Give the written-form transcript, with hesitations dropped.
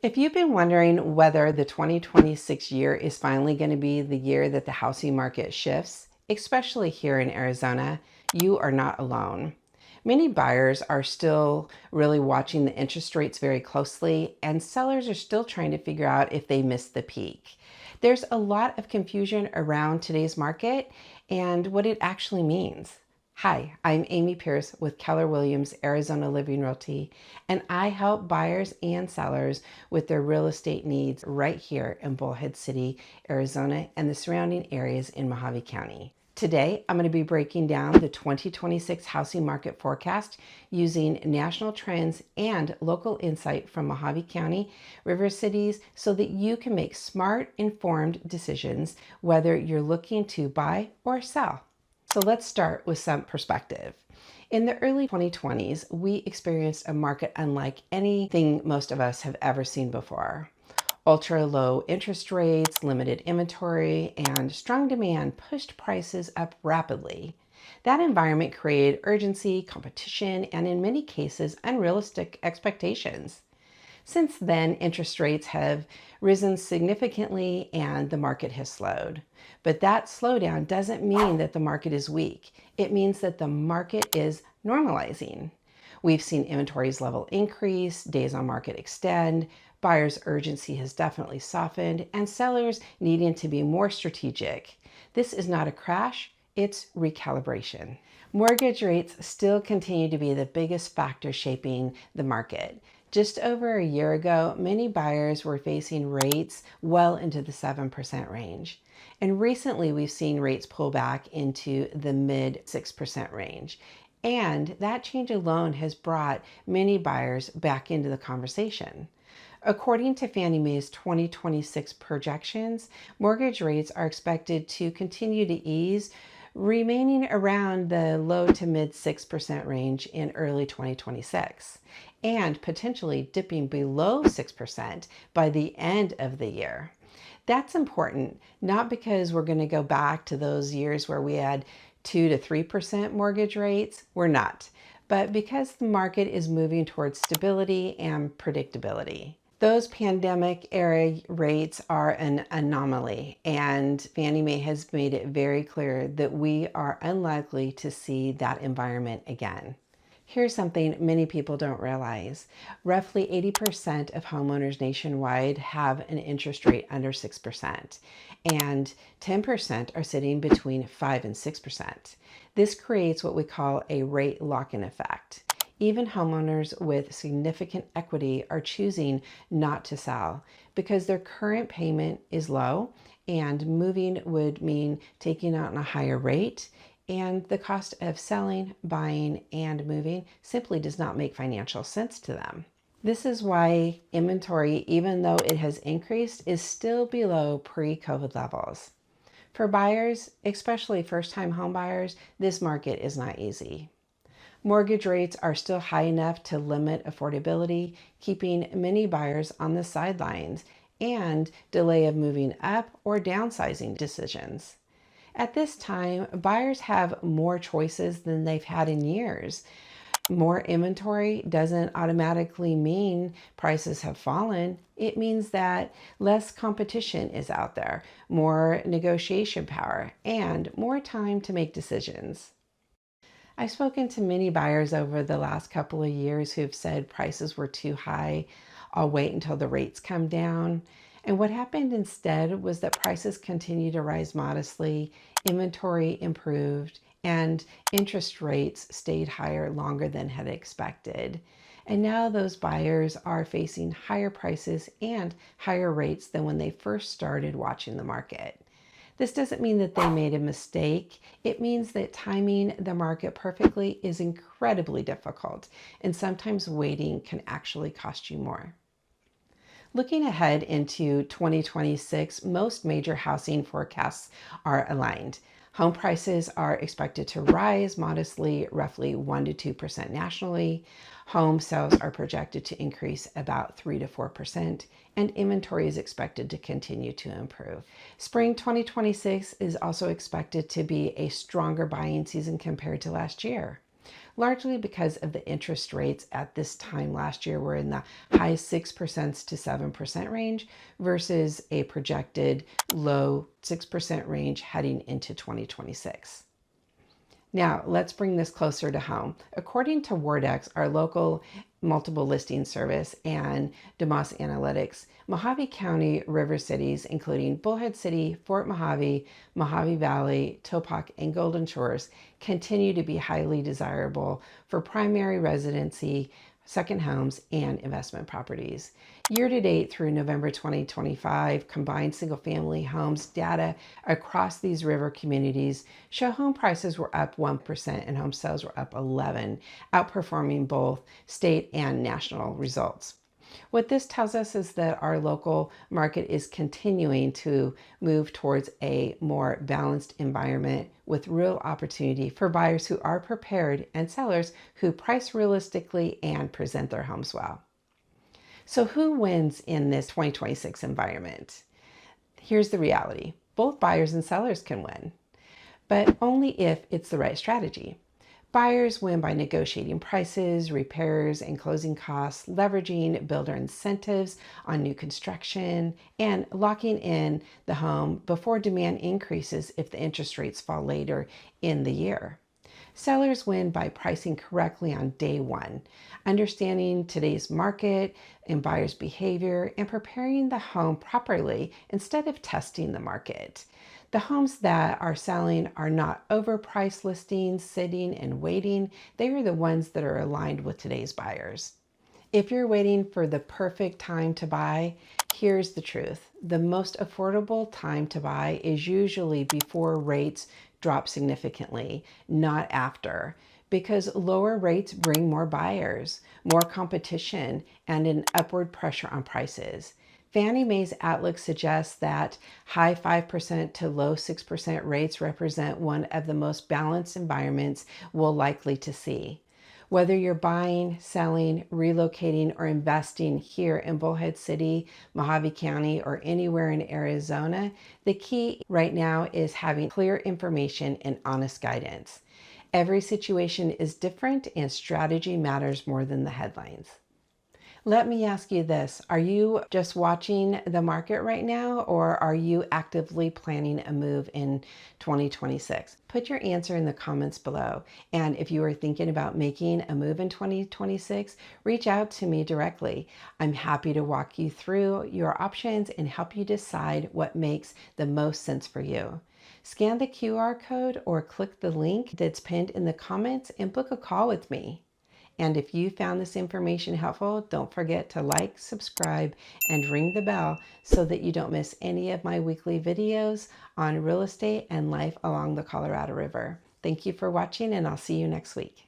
If you've been wondering whether the 2026 year is finally going to be the year that the housing market shifts, especially here in Arizona, you are not alone. Many buyers are still really watching the interest rates very closely, and sellers are still trying to figure out if they missed the peak. There's a lot of confusion around today's market and what it actually means. Hi, I'm Amy Pierce with Keller Williams Arizona Living Realty, and I help buyers and sellers with their real estate needs right here in Bullhead City, Arizona, and the surrounding areas in Mojave County. Today, I'm going to be breaking down the 2026 housing market forecast using national trends and local insight from Mohave County, river cities, so that you can make smart, informed decisions whether you're looking to buy or sell. So let's start with some perspective. In the early 2020s, we experienced a market unlike anything most of us have ever seen before. Ultra low interest rates, limited inventory, and strong demand pushed prices up rapidly. That environment created urgency, competition, and in many cases, unrealistic expectations. Since then, interest rates have risen significantly and the market has slowed. But that slowdown doesn't mean that the market is weak. It means that the market is normalizing. We've seen inventories level increase, days on market extend, buyers' urgency has definitely softened, and sellers needing to be more strategic. This is not a crash, it's recalibration. Mortgage rates still continue to be the biggest factor shaping the market. Just over a year ago, many buyers were facing rates well into the 7% range. And recently we've seen rates pull back into the mid 6% range. And that change alone has brought many buyers back into the conversation. According to Fannie Mae's 2026 projections, mortgage rates are expected to continue to ease, remaining around the low to mid 6% range in early 2026, and potentially dipping below 6% by the end of the year. That's important, not because we're going to go back to those years where we had 2 to 3% mortgage rates. We're not, but because the market is moving towards stability and predictability. Those pandemic era rates are an anomaly, and Fannie Mae has made it very clear that we are unlikely to see that environment again. Here's something many people don't realize. Roughly 80% of homeowners nationwide have an interest rate under 6%, and 10% are sitting between 5 and 6%. This creates what we call a rate lock-in effect. Even homeowners with significant equity are choosing not to sell because their current payment is low, and moving would mean taking out a higher rate, and the cost of selling, buying, and moving simply does not make financial sense to them. This is why inventory, even though it has increased, is still below pre-COVID levels. For buyers, especially first-time home buyers, this market is not easy. Mortgage rates are still high enough to limit affordability, keeping many buyers on the sidelines, and delay of moving up or downsizing decisions. At this time, buyers have more choices than they've had in years. More inventory doesn't automatically mean prices have fallen. It means that less competition is out there, more negotiation power, and more time to make decisions. I've spoken to many buyers over the last couple of years who've said prices were too high. I'll wait until the rates come down. And what happened instead was that prices continued to rise modestly, inventory improved, and interest rates stayed higher longer than had expected. And now those buyers are facing higher prices and higher rates than when they first started watching the market. This doesn't mean that they made a mistake. It means that timing the market perfectly is incredibly difficult, and sometimes waiting can actually cost you more. Looking ahead into 2026, most major housing forecasts are aligned. Home prices are expected to rise modestly, roughly 1 to 2% nationally. Home sales are projected to increase about 3 to 4%, and inventory is expected to continue to improve. Spring 2026 is also expected to be a stronger buying season compared to last year. largely because of the interest rates at this time last year were in the high 6% to 7% range versus a projected low 6% range heading into 2026. Now, let's bring this closer to home. According to Wordex, our local multiple listing service, and DeMoss Analytics, Mojave County river cities, including Bullhead City, Fort Mojave, Mojave Valley, Topak, and Golden Shores, continue to be highly desirable for primary residency, second homes, and investment properties. Year to date through November 2025, combined single-family homes data across these river communities show home prices were up 1% and home sales were up 11%, outperforming both state and national results. What this tells us is that our local market is continuing to move towards a more balanced environment with real opportunity for buyers who are prepared and sellers who price realistically and present their homes well. So who wins in this 2026 environment? Here's the reality. Both buyers and sellers can win, but only if it's the right strategy. Buyers win by negotiating prices, repairs, and closing costs, leveraging builder incentives on new construction, and locking in the home before demand increases if the interest rates fall later in the year. Sellers win by pricing correctly on day one, understanding today's market and buyers' behavior, and preparing the home properly instead of testing the market. The homes that are selling are not overpriced listings, sitting and waiting. They are the ones that are aligned with today's buyers. If you're waiting for the perfect time to buy, here's the truth. The most affordable time to buy is usually before rates drop significantly, not after, because lower rates bring more buyers, more competition, and an upward pressure on prices. Fannie Mae's outlook suggests that high 5% to low 6% rates represent one of the most balanced environments we'll likely to see. Whether you're buying, selling, relocating, or investing here in Bullhead City, Mohave County, or anywhere in Arizona, the key right now is having clear information and honest guidance. Every situation is different and strategy matters more than the headlines. Let me ask you this. Are you just watching the market right now, or are you actively planning a move in 2026? Put your answer in the comments below. And if you are thinking about making a move in 2026, reach out to me directly. I'm happy to walk you through your options and help you decide what makes the most sense for you. Scan the QR code or click the link that's pinned in the comments and book a call with me. And if you found this information helpful, don't forget to like, subscribe, and ring the bell so that you don't miss any of my weekly videos on real estate and life along the Colorado River. Thank you for watching, and I'll see you next week.